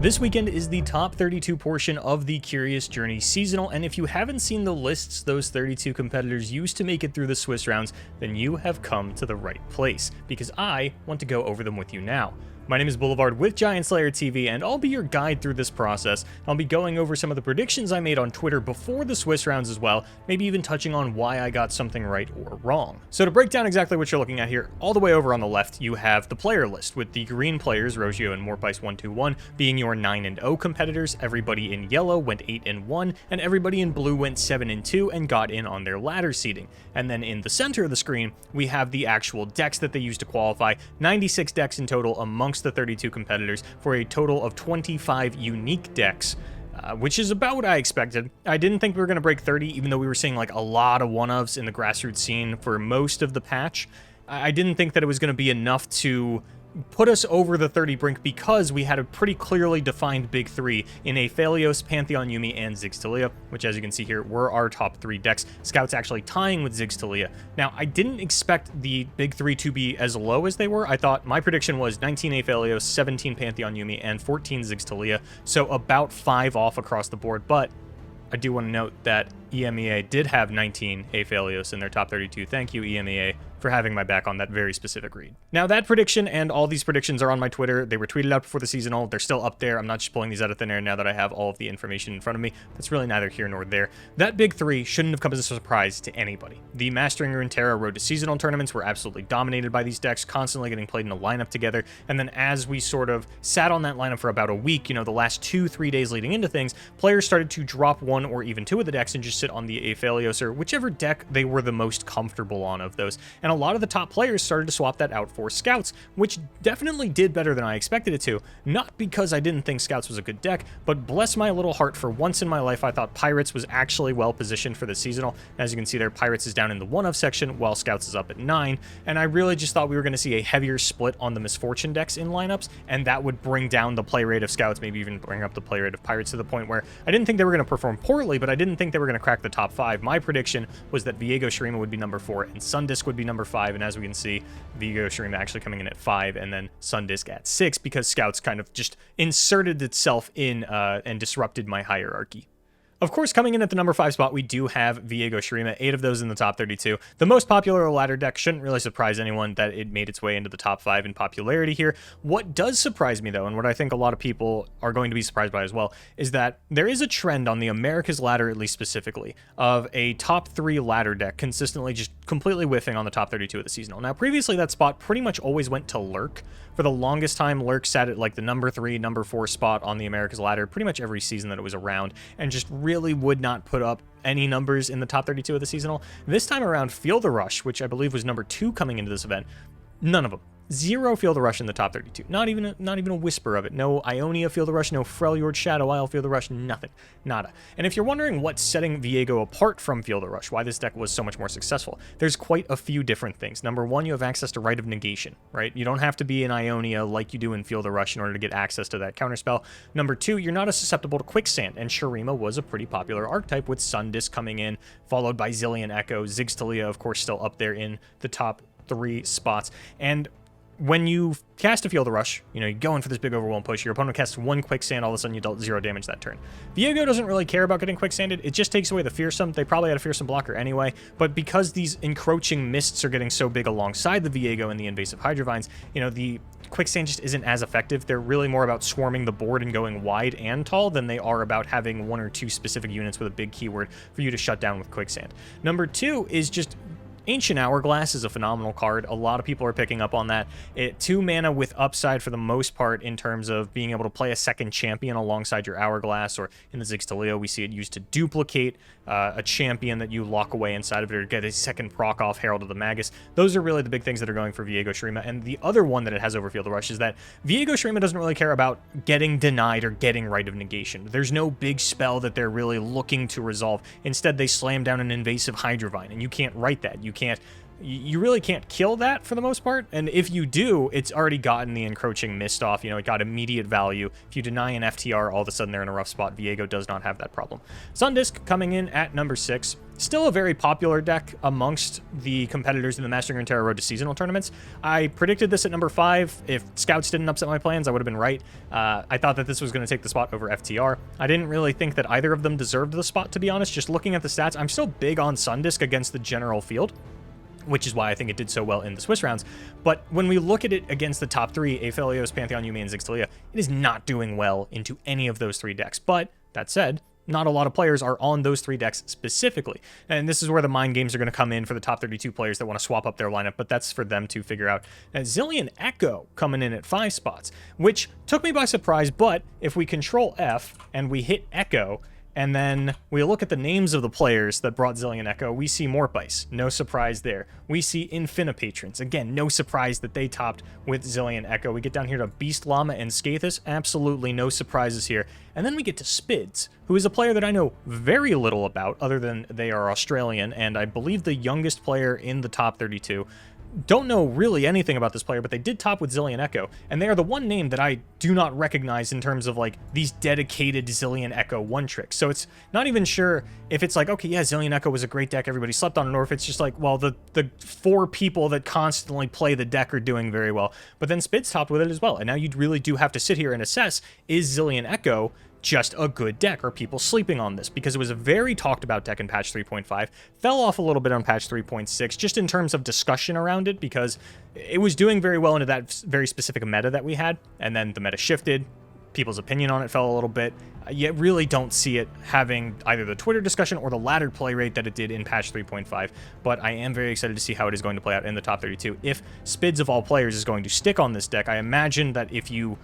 This weekend is the top 32 portion of the Curious Journey seasonal, and if you haven't seen the lists those 32 competitors used to make it through the Swiss rounds, then you have come to the right place, because I want to go over them with you now. My name is Boulevard with GiantSlayerTV, and I'll be your guide through this process. I'll be going over some of the predictions I made on Twitter before the Swiss rounds as well, maybe even touching on why I got something right or wrong. So to break down exactly what you're looking at here, all the way over on the left, you have the player list, with the green players, Rogio and Morpice121, being your 9-0 competitors. Everybody in yellow went 8-1, and everybody in blue went 7-2 and got in on their ladder seeding. And then in the center of the screen, we have the actual decks that they used to qualify, 96 decks in total amongst the 32 competitors for a total of 25 unique decks, which is about what I expected. I didn't think we were going to break 30, even though we were seeing like a lot of one-ofs in the grassroots scene for most of the patch. I didn't think that it was going to be enough to put us over the 30 brink, because we had a pretty clearly defined big three in Afaelios, Pantheon Yuumi, and Ziggs Taliyah, which, as you can see here, were our top three decks. Scouts actually tying with Ziggs Taliyah. Now, I didn't expect the big three to be as low as they were. I thought my prediction was 19 Afaelios, 17 Pantheon Yuumi, and 14 Ziggs Taliyah, so about 5 off across the board. But I do want to note that EMEA did have 19 Afaelios in their top 32. Thank you, EMEA, for having my back on that very specific read. Now, that prediction and all these predictions are on my Twitter. They were tweeted out before the seasonal. They're still up there. I'm not just pulling these out of thin air now that I have all of the information in front of me. That's really neither here nor there. That big three shouldn't have come as a surprise to anybody. The Mastering Runeterra road to seasonal tournaments were absolutely dominated by these decks, constantly getting played in a lineup together. And then as we sort of sat on that lineup for about a week, the last 2-3 days leading into things, players started to drop 1 or even 2 of the decks and just sit on the Afaelios or whichever deck they were the most comfortable on of those. And a lot of the top players started to swap that out for Scouts, which definitely did better than I expected it to. Not because I didn't think Scouts was a good deck, but bless my little heart, for once in my life, I thought Pirates was actually well positioned for the seasonal. As you can see there, Pirates is down in the 1-of section, while Scouts is up at 9. And I really just thought we were going to see a heavier split on the Misfortune decks in lineups, and that would bring down the play rate of Scouts, maybe even bring up the play rate of Pirates to the point where I didn't think they were going to perform poorly, but I didn't think they were going to crack the top 5. My prediction was that Viego Shurima would be number 4 and Sundisk would be number 5, and as we can see, Viego Shurima actually coming in at 5 and then Sundisk at 6, because Scouts kind of just inserted itself in and disrupted my hierarchy. Of course, coming in at the number 5 spot, we do have Viego Shurima, 8 of those in the top 32. The most popular ladder deck. Shouldn't really surprise anyone that it made its way into the top 5 in popularity here. What does surprise me, though, and what I think a lot of people are going to be surprised by as well, is that there is a trend on the America's ladder, at least specifically, of a top 3 ladder deck consistently just completely whiffing on the top 32 of the seasonal. Now, previously, that spot pretty much always went to Lurk. For the longest time, Lurk sat at like the number 3, number 4 spot on the America's ladder pretty much every season that it was around, and just really would not put up any numbers in the top 32 of the seasonal. This time around, Feel the Rush, which I believe was number 2 coming into this event, none of them. 0 Feel the Rush in the top 32. Not even a whisper of it. No Ionia Feel the Rush, no Freljord Shadow Isle Feel the Rush, nothing. Nada. And if you're wondering what's setting Viego apart from Feel the Rush, why this deck was so much more successful, there's quite a few different things. Number 1, you have access to Rite of Negation, right? You don't have to be in Ionia like you do in Feel the Rush in order to get access to that counterspell. Number 2, you're not as susceptible to Quicksand, and Shurima was a pretty popular archetype with Sundisk coming in, followed by Zillion Echo, Ziggs Taliyah, of course, still up there in the top 3 spots. And when you cast a Feel the Rush, you're going for this big overwhelm push, your opponent casts 1 Quicksand, all of a sudden you dealt 0 damage that turn. Viego doesn't really care about getting Quicksanded, it just takes away the Fearsome. They probably had a Fearsome blocker anyway, but because these encroaching mists are getting so big alongside the Viego and the Invasive Hydrovines, the Quicksand just isn't as effective. They're really more about swarming the board and going wide and tall than they are about having 1 or 2 specific units with a big keyword for you to shut down with Quicksand. Number 2 is just Ancient Hourglass is a phenomenal card. A lot of people are picking up on that. 2 mana with upside for the most part in terms of being able to play a second champion alongside your Hourglass, or in the Ziggs Taliyah, we see it used to duplicate a champion that you lock away inside of it, or get a second proc off Herald of the Magus. Those are really the big things that are going for Viego Shurima. And the other one that it has over Feel the Rush is that Viego Shurima doesn't really care about getting denied or getting Rite of Negation. There's no big spell that they're really looking to resolve. Instead, they slam down an Invasive Hydrovine, and you can't write that. You really can't kill that for the most part, and if you do, it's already gotten the encroaching mist off. It got immediate value. If you deny an FTR, all of a sudden they're in a rough spot. Viego does not have that problem. Sundisk coming in at number 6. Still a very popular deck amongst the competitors in the Mastering Runeterra Road to Seasonal tournaments. I predicted this at number 5. If Scouts didn't upset my plans, I would have been right. I thought that this was going to take the spot over FTR. I didn't really think that either of them deserved the spot, to be honest. Just looking at the stats, I'm still big on Sundisk against the general field, which is why I think it did so well in the Swiss rounds. But when we look at it against the top 3, Afaelios, Pantheon, Yuumi, and Zigzalia, it is not doing well into any of those 3 decks. But that said, not a lot of players are on those 3 decks specifically. And this is where the mind games are going to come in for the top 32 players that want to swap up their lineup, but that's for them to figure out. And Zilean Echo coming in at 5 spots, which took me by surprise, but if we control F and we hit Echo, and then we look at the names of the players that brought Zilean Echo, we see Morpice, no surprise there. We see Infinipatrons, again, no surprise that they topped with Zilean Echo. We get down here to Beast Llama and Scathus, absolutely no surprises here. And then we get to Spids, who is a player that I know very little about, other than they are Australian, and I believe the youngest player in the top 32. Don't know really anything about this player, but they did top with Zilean Echo, and they are the one name that I do not recognize in terms of like these dedicated Zilean Echo one tricks. So it's not even sure if it's like, okay, yeah, Zilean Echo was a great deck, everybody slept on it, or if it's just like, well, the 4 people that constantly play the deck are doing very well. But then Spids topped with it as well, and now you really do have to sit here and assess, is Zilean Echo just a good deck? Are people sleeping on this? Because it was a very talked about deck in patch 3.5, fell off a little bit on patch 3.6, just in terms of discussion around it, because it was doing very well into that very specific meta that we had, and then the meta shifted, people's opinion on it fell a little bit. You really don't see it having either the Twitter discussion or the laddered play rate that it did in patch 3.5, but I am very excited to see how it is going to play out in the top 32. If Spids of all players is going to stick on this deck, I imagine that if you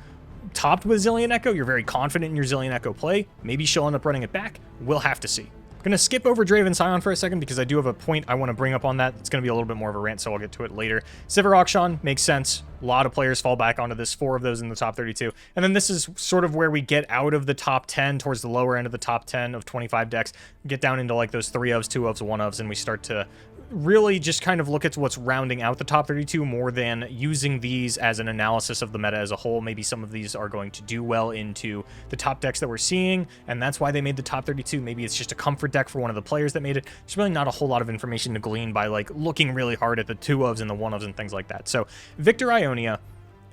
topped with Zilean Echo, you're very confident in your Zilean Echo play. Maybe she'll end up running it back. We'll have to see. I'm going to skip over Draven Scion for a second because I do have a point I want to bring up on that. It's going to be a little bit more of a rant, so I'll get to it later. Sivir Akshan makes sense. A lot of players fall back onto this, 4 of those in the top 32. And then this is sort of where we get out of the top 10 towards the lower end of the top 10 of 25 decks, get down into like those 3-ofs, 2-ofs, 1-ofs, and we start to really just kind of look at what's rounding out the top 32 more than using these as an analysis of the meta as a whole. Maybe some of these are going to do well into the top decks that we're seeing, and that's why they made the top 32. Maybe it's just a comfort deck for one of the players that made it. There's really not a whole lot of information to glean by like looking really hard at the 2-ofs and the 1-ofs and things like that. So Victor Ionia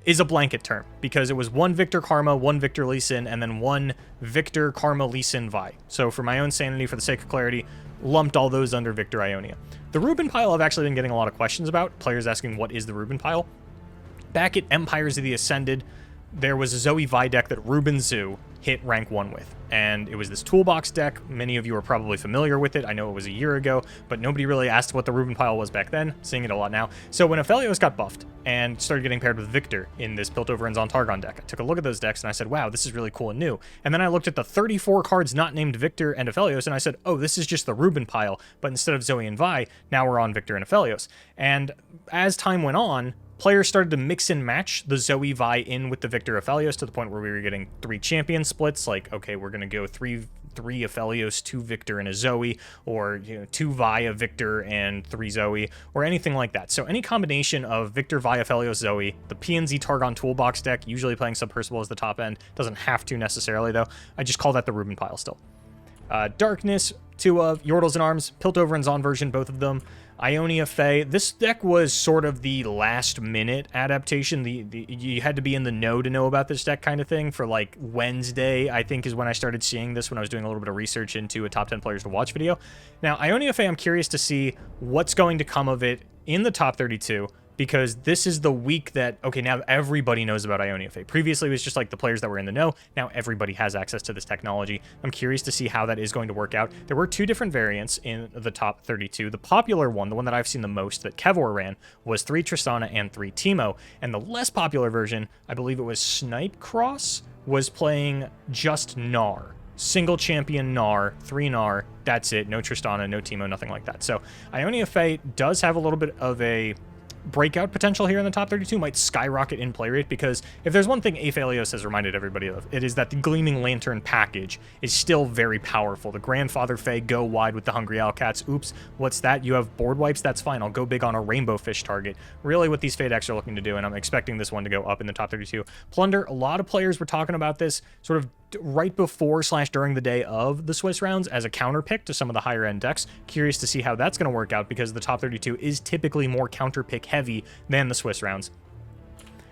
is a blanket term because it was 1 Victor Karma, 1 Victor Lee Sin, and then 1 Victor Karma Lee Sin Vi. So for my own sanity, for the sake of clarity, lumped all those under Victor Ionia. The Rubin pile I've actually been getting a lot of questions about, players asking what is the Rubin pile. Back at Empires of the Ascended, there was a Zoe Vi deck that Ruben Zoo hit rank 1 with, and it was this toolbox deck. Many of you are probably familiar with it. I know it was a year ago, but nobody really asked what the Rubin pile was back then. Seeing it a lot now. So when Afaelios got buffed and started getting paired with Victor in this Piltover and Zontargon deck, I took a look at those decks and I said, wow, this is really cool and new. And then I looked at the 34 cards not named Victor and Afaelios, and I said, oh, this is just the Rubin pile, but instead of Zoe and Vi, now we're on Victor and Afaelios. And as time went on, players started to mix and match the Zoe Vi in with the Victor Afaelios to the point where we were getting 3 champion splits, like, okay, we're going to go 3 Afaelios, 2 Victor and a Zoe, or 2 Vi, a Victor and 3 Zoe, or anything like that. So any combination of Victor, Vi, Afaelios, Zoe, the PNZ Targon Toolbox deck, usually playing Submersible as the top end, doesn't have to necessarily though. I just call that the Rubin pile still. Darkness, 2 of Yordles and Arms, Piltover and Zon version, both of them. Ionia Fae. This deck was sort of the last minute adaptation. You had to be in the know to know about this deck kind of thing for like Wednesday, I think is when I started seeing this, when I was doing a little bit of research into a top 10 players to watch video. Now, Ionia Fae, I'm curious to see what's going to come of it in the top 32. Because this is the week that, okay, now everybody knows about Ionia Fae. Previously, it was just like the players that were in the know. Now everybody has access to this technology. I'm curious to see how that is going to work out. There were 2 different variants in the top 32. The popular one, the one that I've seen the most, that Kevor ran, was 3 Tristana and 3 Teemo. And the less popular version, I believe it was Snipe Cross, was playing just Gnar. Single champion Gnar, 3 Gnar, that's it. No Tristana, no Teemo, nothing like that. So Ionia Fae does have a little bit of a breakout potential here in the top 32, might skyrocket in play rate, because if there's one thing Afaelios has reminded everybody of, it is that the Gleaming Lantern package is still very powerful. The Grandfather Fae, go wide with the Hungry Owl Cats. Oops, what's that? You have board wipes? That's fine. I'll go big on a Rainbow Fish target. Really what these Fae decks are looking to do, and I'm expecting this one to go up in the top 32. Plunder, a lot of players were talking about this, sort of right before / during the day of the Swiss rounds as a counter pick to some of the higher end decks. Curious to see how that's going to work out because the top 32 is typically more counter pick heavy than the Swiss rounds.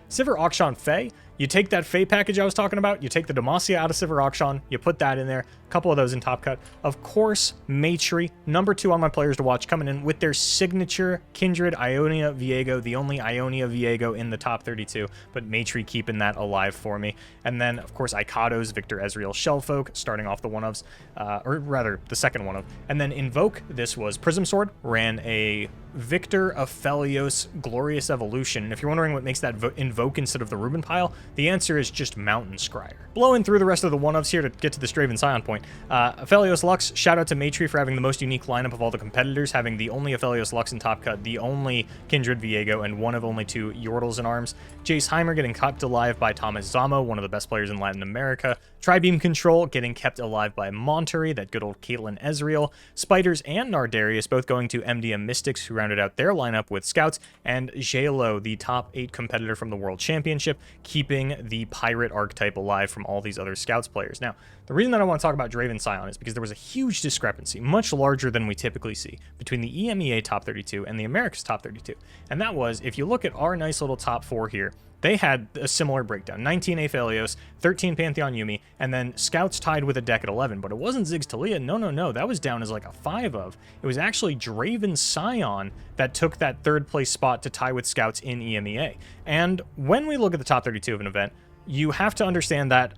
Sivir Auction Fae, you take that Fae package I was talking about, you take the Demacia out of Sivir Auction, you put that in there, a couple of those in Top Cut. Of course, Maitri, number 2 on my players to watch, coming in with their signature Kindred Ionia Viego, the only Ionia Viego in the top 32, but Maitri keeping that alive for me. And then, of course, Ikados, Victor Ezreal Shellfolk, starting off the one-ofs, or rather, the second one-of. And then Invoke, this was Prism Sword, ran a Victor Afaelios Glorious Evolution. And if you're wondering what makes that Invoke instead of the Ruben pile, the answer is just Mountain Scryer. Blowing through the rest of the one-ofs here to get to this Draven Scion point. Afaelios Lux, shout out to Maitri for having the most unique lineup of all the competitors, having the only Afaelios Lux in Top Cut, the only Kindred Viego, and one of only 2 Yordles in arms. Jace Heimer getting kept alive by Thomas Zamo, one of the best players in Latin America. Tribeam Control getting kept alive by Monterey, that good old Caitlyn Ezreal. Spiders and Nardarius both going to MDM Mystics, who rounded out their lineup with Scouts. And JLo, the top 8 competitor from the World Championship, keeping the Pirate archetype alive from all these other Scouts players. Now, the reason that I want to talk about Draven Scion is because there was a huge discrepancy, much larger than we typically see, between the EMEA top 32 and the Americas top 32. And that was, if you look at our nice little top 4 here, they had a similar breakdown. 19 Afaelios, 13 Pantheon Yuumi, and then Scouts tied with a deck at 11. But it wasn't Ziggs Talia. No. That was down as like a 5 of. It was actually Draven Scion that took that 3rd place spot to tie with Scouts in EMEA. And when we look at the top 32 of an event, you have to understand that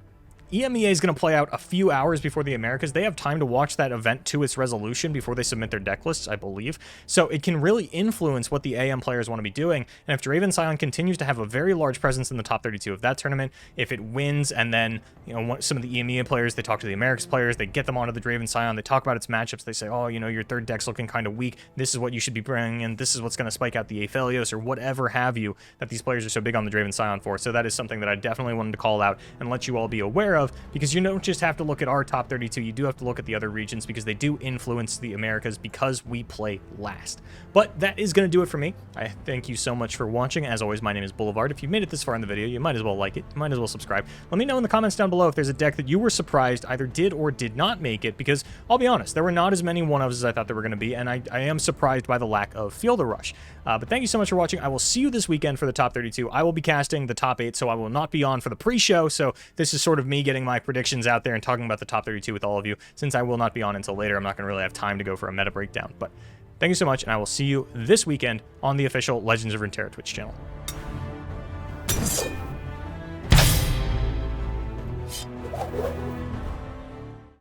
EMEA is going to play out a few hours before the Americas. They have time to watch that event to its resolution before they submit their deck lists, I believe. So it can really influence what the AM players want to be doing. And if Draven Scion continues to have a very large presence in the top 32 of that tournament, if it wins and then, you know, some of the EMEA players, they talk to the Americas players, they get them onto the Draven Scion, they talk about its matchups, they say, oh, you know, your 3rd deck's looking kind of weak, this is what you should be bringing in, this is what's going to spike out the Afaelios or whatever have you that these players are so big on the Draven Scion for. So that is something that I definitely wanted to call out and let you all be aware of, because you don't just have to look at our top 32, you do have to look at the other regions because they do influence the Americas because we play last. But that is going to do it for me. I thank you so much for watching. As always, my name is Boulevard. If you made it this far in the video, you might as well like it. You might as well subscribe. Let me know in the comments down below if there's a deck that you were surprised either did or did not make it, because I'll be honest, there were not as many one-ofs as I thought there were going to be, and I am surprised by the lack of Fielder Rush. But thank you so much for watching. I will see you this weekend for the top 32. I will be casting the top 8, so I will not be on for the pre-show, so this is sort of me getting my predictions out there and talking about the top 32 with all of you. Since I will not be on until later, I'm not going to really have time to go for a meta breakdown. But thank you so much, and I will see you this weekend on the official Legends of Runeterra Twitch channel.